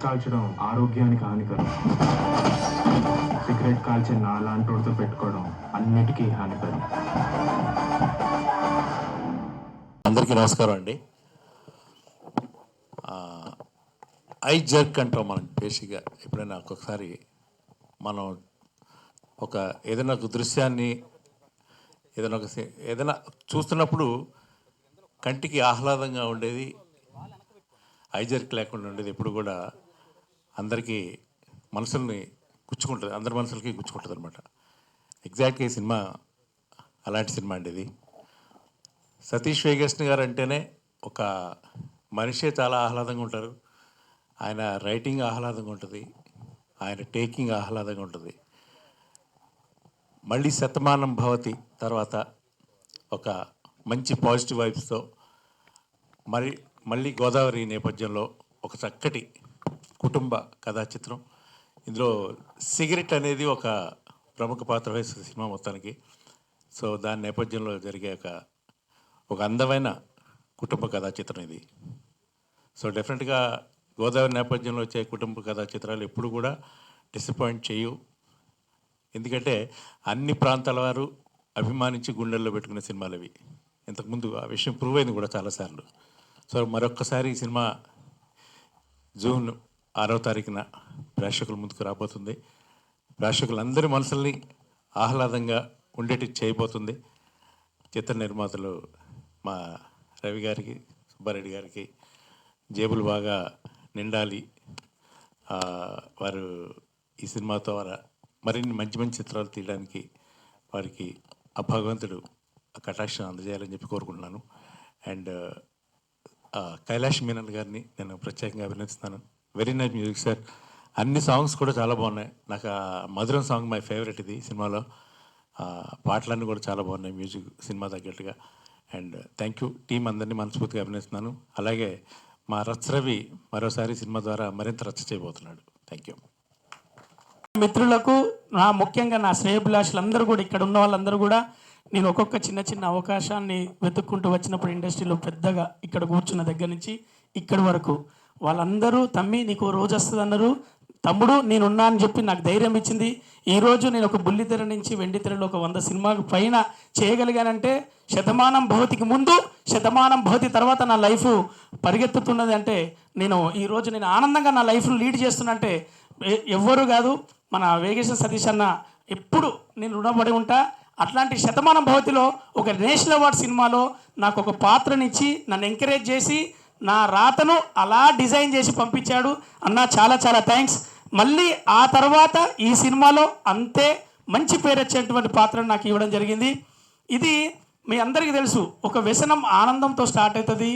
కాల్చడం ఆరోగ్యానికి హానికరం. సిగరెట్ కాల్చే నాలాంటితో పెట్టుకోవడం అన్నిటికీ హానికరం. అందరికీ నమస్కారం అండి. ఐ జర్క్ అంటాం మనం బేసిక్గా. ఎప్పుడైనా ఒక్కొక్కసారి మనం ఏదైనా ఒక దృశ్యాన్ని ఏదైనా చూస్తున్నప్పుడు కంటికి ఆహ్లాదంగా ఉండేది ఐ జర్క్ లేకుండా ఉండేది ఎప్పుడు కూడా అందరికీ మనసుల్ని గుచ్చుకుంటుంది, అందరి మనసులకి గుచ్చుకుంటుంది అనమాట. ఎగ్జాక్ట్గా ఈ సినిమా అలాంటి సినిమా అండి ఇది. సతీష్ వేగేశ్న గారు అంటేనే ఒక మనిషే చాలా ఆహ్లాదంగా ఉంటారు. ఆయన రైటింగ్ ఆహ్లాదంగా ఉంటుంది, ఆయన టేకింగ్ ఆహ్లాదంగా ఉంటుంది. మళ్ళీ శతమానం భవతి తర్వాత ఒక మంచి పాజిటివ్ వైబ్స్తో మళ్ళీ గోదావరి నేపథ్యంలో ఒక చక్కటి కుటుంబ కథా చిత్రం. ఇందులో సిగరెట్ అనేది ఒక ప్రముఖ పాత్ర వహిస్తుంది సినిమా మొత్తానికి. సో దాని నేపథ్యంలో జరిగే ఒక అందమైన కుటుంబ కథా చిత్రం ఇది. సో డెఫినెట్గా గోదావరి నేపథ్యంలో వచ్చే కుటుంబ కథా చిత్రాలు ఎప్పుడు కూడా డిసప్పాయింట్ చేయవు. ఎందుకంటే అన్ని ప్రాంతాల వారు అభిమానించి గుండెల్లో పెట్టుకునే సినిమాలు అవి. ఇంతకుముందు ఆ విషయం ప్రూవ్ అయింది కూడా చాలాసార్లు. సో మరొక్కసారి ఈ సినిమా జూన్ 6వ తారీఖున ప్రేక్షకుల ముందుకు రాబోతుంది. ప్రేక్షకులందరి మనసుల్ని ఆహ్లాదంగా ఉండేటి చేయబోతుంది. చిత్ర నిర్మాతలు మా రవి గారికి, సుబ్బారెడ్డి గారికి జేబులు బాగా నిండాలి. వారు ఈ సినిమాతో మరిన్ని మంచి మంచి చిత్రాలు తీయడానికి వారికి ఆ భగవంతుడు కటాక్షం అందజేయాలని చెప్పి కోరుకుంటున్నాను. అండ్ కైలాష్ మీనన్ గారిని నేను ప్రత్యేకంగా అభినందిస్తున్నాను. Very nice music sir. అన్ని సాంగ్స్ కూడా చాలా బాగున్నాయి. నాకు మధురం సాంగ్ మై ఫేవరెట్ ఇది సినిమాలో. పాటలన్నీ కూడా చాలా బాగున్నాయి మ్యూజిక్ సినిమా తగ్గట్టుగా. అండ్ థ్యాంక్ యూ టీం అందరినీ మనస్ఫూర్తిగా అభినందిస్తున్నాను. అలాగే మా రవి మరోసారి సినిమా ద్వారా మరింత రచ్చ చేయబోతున్నాడు. Thank you. మిత్రులకు ముఖ్యంగా నా శ్రేయభిలాషులందరూ కూడా, ఇక్కడ ఉన్న వాళ్ళందరూ కూడా, నేను ఒక్కొక్క చిన్న చిన్న అవకాశాన్ని వెతుక్కుంటూ వచ్చినప్పుడు ఇండస్ట్రీలో పెద్దగా ఇక్కడ కూర్చున్న దగ్గర నుంచి ఇక్కడి వరకు వాళ్ళందరూ తమ్మి నీకు రోజు వస్తుంది అన్నారు, తమ్ముడు నేనున్నా అని చెప్పి నాకు ధైర్యం ఇచ్చింది. ఈరోజు నేను ఒక బుల్లితెర నుంచి వెండితెరలో ఒక 100 సినిమాకు పైన చేయగలిగానంటే శతమానం భవతికి ముందు, శతమానం భవతి తర్వాత నా లైఫ్ పరిగెత్తుతున్నది అంటే నేను ఈరోజు ఆనందంగా నా లైఫ్ను లీడ్ చేస్తున్నంటే ఎవ్వరు కాదు, మన వేగేశ్వర సతీష్ అన్న. ఎప్పుడు నేను రుణపడి ఉంటా. అట్లాంటి శతమానం భవతిలో ఒక నేషనల్ అవార్డ్ సినిమాలో నాకు ఒక పాత్రనిచ్చి నన్ను ఎంకరేజ్ చేసి నా రాతను అలా డిజైన్ చేసి పంపించాడు అన్న. చాలా చాలా థ్యాంక్స్. మళ్ళీ ఆ తర్వాత ఈ సినిమాలో అంతే మంచి పేరు వచ్చేటువంటి పాత్రను నాకు ఇవ్వడం జరిగింది. ఇది మీ అందరికీ తెలుసు, ఒక వ్యసనం ఆనందంతో స్టార్ట్ అవుతుంది,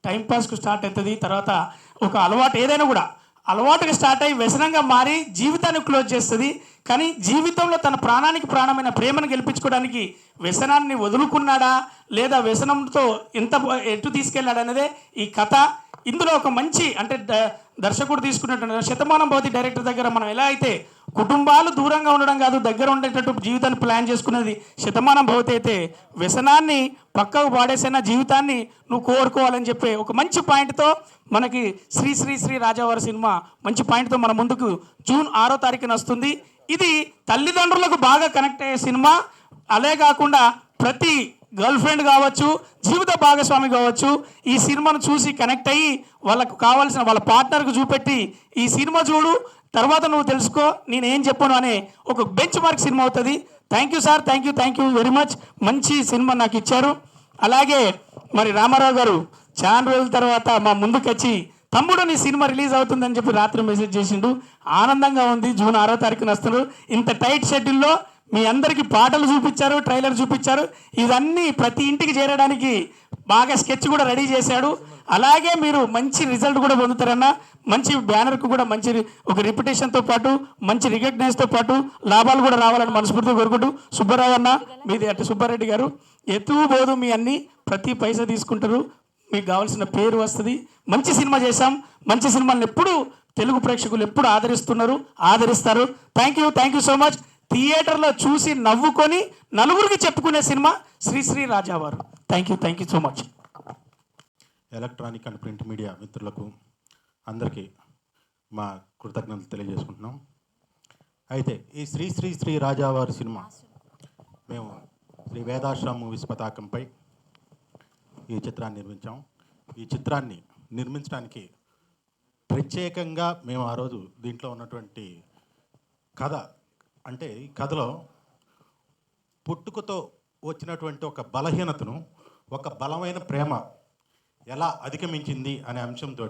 టైంపాస్కు స్టార్ట్ అవుతుంది, తర్వాత ఒక అలవాటు ఏదైనా కూడా అలవాటుగా స్టార్ట్ అయ్యి వ్యసనంగా మారి జీవితాన్ని క్లోజ్ చేస్తుంది. కానీ జీవితంలో తన ప్రాణానికి ప్రాణమైన ప్రేమను గెలిపించుకోవడానికి వ్యసనాన్ని వదులుకున్నాడా లేదా వ్యసనంతో ఎటు తీసుకెళ్ళాడు అనేదే ఈ కథ. ఇందులో ఒక మంచి అంటే దర్శకుడు తీసుకున్నట్టు శతమానం భవతి డైరెక్టర్ దగ్గర మనం ఎలా అయితే కుటుంబాలు దూరంగా ఉండడం కాదు, దగ్గర ఉండేటట్టు జీవితాన్ని ప్లాన్ చేసుకున్నది శతమానం భవతి అయితే, వ్యసనాన్ని పక్కకు పాడేసైనా జీవితాన్ని నువ్వు కోరుకోవాలని చెప్పే ఒక మంచి పాయింట్తో మనకి శ్రీ శ్రీ శ్రీ రాజావారి సినిమా మంచి పాయింట్తో మన ముందుకు జూన్ 6వ తారీఖున వస్తుంది. ఇది తల్లిదండ్రులకు బాగా కనెక్ట్ అయ్యే సినిమా. అలే కాకుండా ప్రతి గర్ల్ ఫ్రెండ్ కావచ్చు, జీవిత భాగస్వామి కావచ్చు, ఈ సినిమాను చూసి కనెక్ట్ అయ్యి వాళ్ళకు కావాల్సిన వాళ్ళ పార్ట్నర్కు చూపెట్టి ఈ సినిమా చూడు, తర్వాత నువ్వు తెలుసుకో నేనేం చెప్పను అనే ఒక బెంచ్ మార్క్ సినిమా అవుతుంది. Thank you sir, thank you very much. మంచి సినిమా నాకు ఇచ్చారు. అలాగే మరి రామారావు గారు చాలా రోజుల తర్వాత మా ముందుకు వచ్చి తమ్ముడు నీ సినిమా రిలీజ్ అవుతుందని చెప్పి రాత్రి మెసేజ్ చేసిండు. ఆనందంగా ఉంది. జూన్ 6వ తారీఖున వస్తున్నారు. ఇంత టైట్ షెడ్యూల్లో మీ అందరికీ పాటలు చూపించారు, ట్రైలర్ చూపించారు. ఇవన్నీ ప్రతి ఇంటికి చేరడానికి బాగా స్కెచ్ కూడా రెడీ చేశాడు. అలాగే మీరు మంచి రిజల్ట్ కూడా పొందుతారన్న. మంచి బ్యానర్కు కూడా మంచి ఒక రిప్యుటేషన్తో పాటు మంచి రికగ్నైజ్తో పాటు లాభాలు కూడా రావాలని మనస్ఫూర్తిగా కోరుకుంటూ, సుబ్బారావు అన్న మీది అంటే సుబ్బారెడ్డి గారు ఎత్తు పోదు, మీ అన్ని ప్రతి పైసా తీసుకుంటారు, మీకు కావాల్సిన పేరు వస్తుంది. మంచి సినిమా చేశాం. మంచి సినిమాలను ఎప్పుడు తెలుగు ప్రేక్షకులు ఎప్పుడు ఆదరిస్తారు. Thank you so much. థియేటర్లో చూసి నవ్వుకొని నలుగురికి చెప్పుకునే సినిమా Shri Shri Raja Vaaru. Thank you so much. Electronic and print media మిత్రులకు అందరికీ మా కృతజ్ఞతలు తెలియజేసుకుంటున్నాం. అయితే ఈ శ్రీ శ్రీ శ్రీ రాజావారి సినిమా మేము శ్రీ వేదాశ్రమ మూవీస్ పతాకంపై ఈ చిత్రాన్ని నిర్మించాం. ఈ చిత్రాన్ని నిర్మించడానికి ప్రత్యేకంగా మేము ఆ రోజు దీంట్లో ఉన్నటువంటి కథ, అంటే ఈ కథలో పుట్టుకతో వచ్చినటువంటి ఒక బలహీనతను ఒక బలమైన ప్రేమ ఎలా అధిగమించింది అనే అంశంతో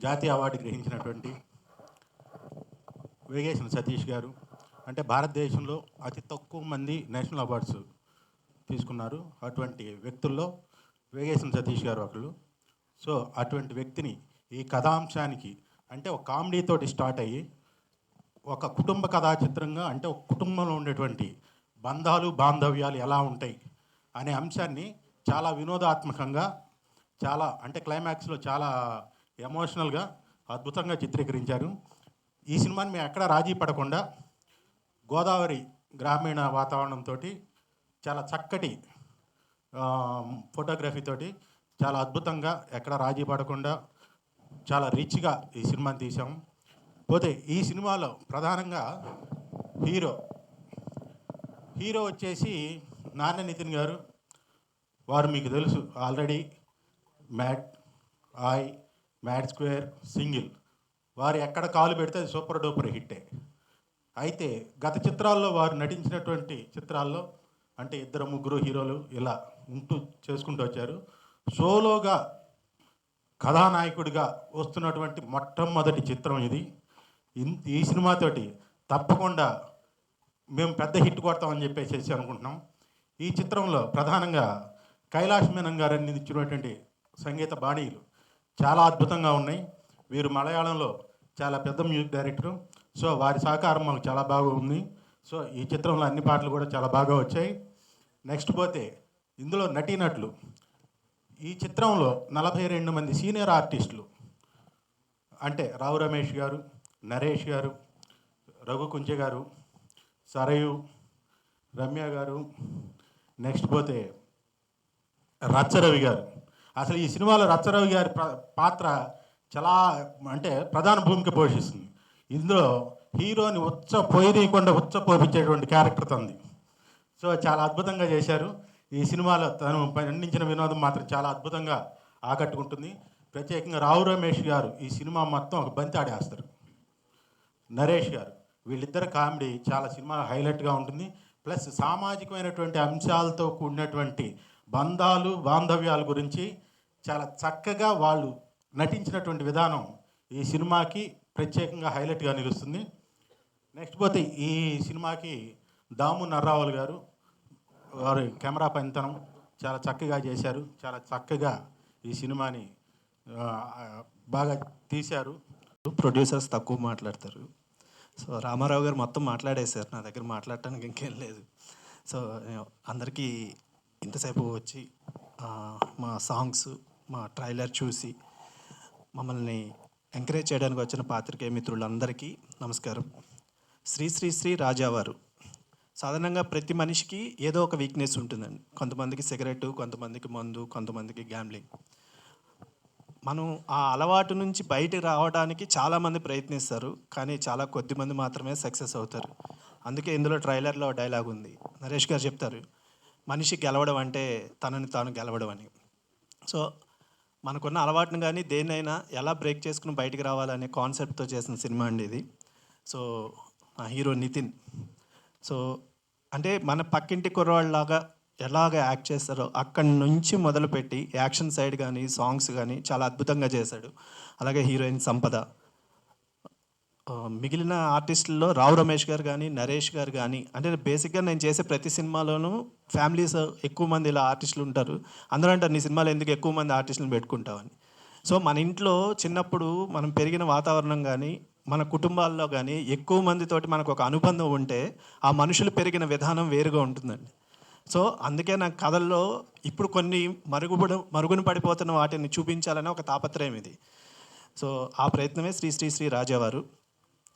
జాతీయ అవార్డు గ్రహించినటువంటి వేగేసిన సతీష్ గారు, అంటే భారతదేశంలో అతి తక్కువ మంది నేషనల్ అవార్డ్స్ తీసుకున్నారు. అటువంటి వ్యక్తుల్లో వేగేసిన సతీష్ గారు ఒకళ్ళు. సో అటువంటి వ్యక్తిని ఈ కథాంశానికి, అంటే ఒక కామెడీతోటి స్టార్ట్ అయ్యి ఒక కుటుంబ కథా చిత్రంగా, అంటే ఒక కుటుంబంలో ఉండేటువంటి బంధాలు బాంధవ్యాలు ఎలా ఉంటాయి అనే అంశాన్ని చాలా వినోదాత్మకంగా, చాలా అంటే క్లైమాక్స్లో చాలా ఎమోషనల్గా అద్భుతంగా చిత్రీకరించారు. ఈ సినిమాని మేము ఎక్కడా రాజీ పడకుండా గోదావరి గ్రామీణ వాతావరణంతో చాలా చక్కటి ఫోటోగ్రఫీతోటి చాలా అద్భుతంగా ఎక్కడ రాజీ పడకుండా చాలా రిచ్గా ఈ సినిమాని తీసాము. పోతే ఈ సినిమాలో ప్రధానంగా హీరో వచ్చేసి నాన్న నితిన్ గారు. వారు మీకు తెలుసు ఆల్రెడీ మ్యాడ్ స్క్వేర్, సింగిల్, వారు ఎక్కడ కాలు పెడితే అది సూపర్ డూపర్ హిట్టే. అయితే గత చిత్రాల్లో వారు నటించినటువంటి చిత్రాల్లో అంటే 2-3 హీరోలు ఇలా చేసుకుంటూ వచ్చారు. సోలోగా కథానాయకుడిగా వస్తున్నటువంటి మొట్టమొదటి చిత్రం ఇది. ఈ సినిమాతోటి తప్పకుండా మేము పెద్ద హిట్ కొడతామని చెప్పేసి అనుకుంటున్నాం. ఈ చిత్రంలో ప్రధానంగా కైలాష్ మేనన్ గారు అందించినటువంటి సంగీత బాణీలు చాలా అద్భుతంగా ఉన్నాయి. వీరు మలయాళంలో చాలా పెద్ద మ్యూజిక్ డైరెక్టరు. సో వారి సహకారం మాకు చాలా బాగా ఉంది. సో ఈ చిత్రంలో అన్ని పాటలు కూడా చాలా బాగా వచ్చాయి. నెక్స్ట్ పోతే ఇందులో నటీనటులు, ఈ చిత్రంలో 42 మంది సీనియర్ ఆర్టిస్టులు, అంటే రావు రమేష్ గారు, నరేష్ గారు, రఘు కుంచె గారు, సరయు, రమ్య గారు, నెక్స్ట్ పోతే రచ్చరవి గారు. అసలు ఈ సినిమాలో రచ్చరవి గారి పాత్ర చాలా అంటే ప్రధాన భూమిక పోషిస్తుంది. ఇందులో హీరోని పోపించేటువంటి క్యారెక్టర్ తంది. సో చాలా అద్భుతంగా చేశారు. ఈ సినిమాలో తను పండించిన వినోదం మాత్రం చాలా అద్భుతంగా ఆకట్టుకుంటుంది. ప్రత్యేకంగా రావు రమేష్ గారు ఈ సినిమా మొత్తం ఒక బంతి ఆడేస్తారు. నరేష్ గారు, వీళ్ళిద్దరు కామెడీ చాలా సినిమా హైలైట్గా ఉంటుంది. ప్లస్ సామాజికమైనటువంటి అంశాలతో కూడినటువంటి బంధాలు బాంధవ్యాల గురించి చాలా చక్కగా వాళ్ళు నటించినటువంటి విధానం ఈ సినిమాకి ప్రత్యేకంగా హైలైట్గా నిలుస్తుంది. నెక్స్ట్ పోతే ఈ సినిమాకి దాము నర్రావల్ గారు, వారి కెమెరా పనితనం చాలా చక్కగా చేశారు. చాలా చక్కగా ఈ సినిమాని బాగా తీశారు. ప్రొడ్యూసర్స్ తక్కువ మాట్లాడతారు. సో రామారావు గారు మొత్తం మాట్లాడేశారు, నా దగ్గర మాట్లాడటానికి ఇంకేం లేదు. సో అందరికీ ఇంతసేపు వచ్చి మా సాంగ్స్, మా ట్రైలర్ చూసి మమ్మల్ని ఎంకరేజ్ చేయడానికి వచ్చిన పాత్రికేయ మిత్రులందరికీ నమస్కారం. శ్రీ శ్రీ శ్రీ రాజావారు. సాధారణంగా ప్రతి మనిషికి ఏదో ఒక వీక్నెస్ ఉంటుందండి. కొంతమందికి సిగరెట్, కొంతమందికి మందు, కొంతమందికి గ్యాంబ్లింగ్. మనం ఆ అలవాటు నుంచి బయటకు రావడానికి చాలామంది ప్రయత్నిస్తారు, కానీ చాలా కొద్దిమంది మాత్రమే సక్సెస్ అవుతారు. అందుకే ఇందులో ట్రైలర్లో డైలాగ్ ఉంది, నరేష్ గారు చెప్తారు, మనిషి గెలవడం అంటే తనని తాను గెలవడం అని. సో మనకున్న అలవాటును కానీ దేన్నైనా ఎలా బ్రేక్ చేసుకుని బయటికి రావాలనే కాన్సెప్ట్తో చేసిన సినిమా అండి ఇది. సో ఆ హీరో నితిన్, సో అంటే మన పక్కింటి కుర్రవాళ్ళలాగా ఎలాగ యాక్ట్ చేస్తారో అక్కడి నుంచి మొదలుపెట్టి యాక్షన్ సైడ్ కానీ సాంగ్స్ కానీ చాలా అద్భుతంగా చేశాడు. అలాగే హీరోయిన్ సంపద. మిగిలిన ఆర్టిస్టుల్లో రావు రమేష్ గారు కానీ నరేష్ గారు కానీ, అంటే బేసిక్గా నేను చేసే ప్రతి సినిమాలోనూ ఫ్యామిలీస్ ఎక్కువ మంది ఇలా ఆర్టిస్టులు ఉంటారు. అందరూ అంటారు నీ సినిమాలో ఎందుకు ఎక్కువ మంది ఆర్టిస్టులను పెట్టుకుంటామని. సో మన ఇంట్లో చిన్నప్పుడు మనం పెరిగిన వాతావరణం కానీ మన కుటుంబాల్లో కానీ ఎక్కువ మందితోటి మనకు ఒక అనుబంధం ఉంటే ఆ మనుషులు పెరిగిన విధానం వేరుగా ఉంటుందండి. సో అందుకే నా కథల్లో ఇప్పుడు కొన్ని మరుగున పడిపోతున్న వాటిని చూపించాలని ఒక తాపత్రయం ఇది. సో ఆ ప్రయత్నమే శ్రీ శ్రీ శ్రీ రాజావారు.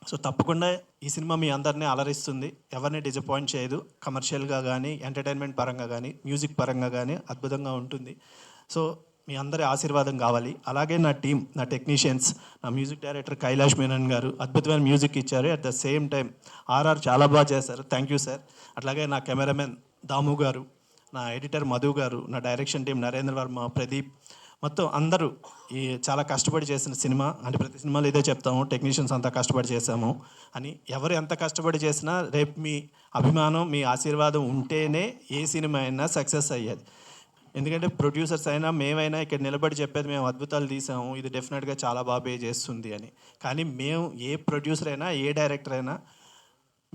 సో తప్పకుండా ఈ సినిమా మీ అందరినీ అలరిస్తుంది, ఎవరిని డిసప్పాయింట్ చేయదు. కమర్షియల్గా కానీ ఎంటర్టైన్మెంట్ పరంగా కానీ మ్యూజిక్ పరంగా కానీ అద్భుతంగా ఉంటుంది. సో మీ అందరి ఆశీర్వాదం కావాలి. అలాగే నా టీం, నా టెక్నీషియన్స్, నా మ్యూజిక్ డైరెక్టర్ కైలాష్ మేనన్ గారు అద్భుతమైన మ్యూజిక్ ఇచ్చారు. At the same time RR చాలా బాగా చేశారు. Thank you sir. అట్లాగే నా కెమెరామెన్ దాము గారు, నా ఎడిటర్ మధు గారు, నా డైరెక్షన్ టీం నరేంద్ర వర్మ, ప్రదీప్, మొత్తం అందరూ ఈ చాలా కష్టపడి చేసిన సినిమా. అంటే ప్రతి సినిమాలో ఇదే చెప్తాము, టెక్నీషియన్స్ అంతా కష్టపడి చేశాము అని. ఎవరు ఎంత కష్టపడి చేసినా రేపు మీ అభిమానం, మీ ఆశీర్వాదం ఉంటేనే ఏ సినిమా అయినా సక్సెస్ అయ్యేది. ఎందుకంటే ప్రొడ్యూసర్స్ అయినా మేమైనా ఇక్కడ నిలబడి చెప్పేది మేము అద్భుతాలు తీసాము, ఇది డెఫినెట్గా చాలా బాగా పే చేస్తుంది అని. కానీ మేము ఏ ప్రొడ్యూసర్ అయినా, ఏ డైరెక్టర్ అయినా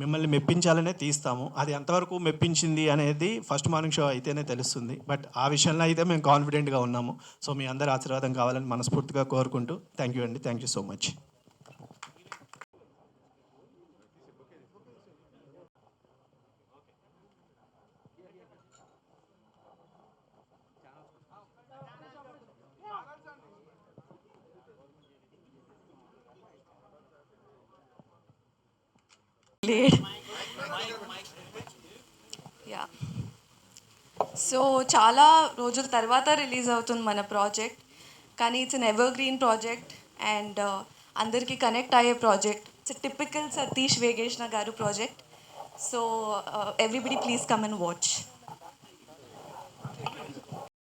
మిమ్మల్ని మెప్పించాలనే తీస్తాము. అది ఎంతవరకు మెప్పించింది అనేది ఫస్ట్ మార్నింగ్ షో అయితేనే తెలుస్తుంది. బట్ ఆ విషయంలో అయితే మేము కాన్ఫిడెంట్గా ఉన్నాము. సో మీ అందరి ఆశీర్వాదం కావాలని మనస్ఫూర్తిగా కోరుకుంటూ థ్యాంక్ యూ అండి. Thank you so much. Yeah, so చాలా రోజుల తర్వాత రిలీజ్ అవుతుంది మన ప్రాజెక్ట్, కానీ it's an evergreen project and అందరికీ కనెక్ట్ అయ్యే project. It's typical Satish Vegesna garu project. So everybody please come and watch.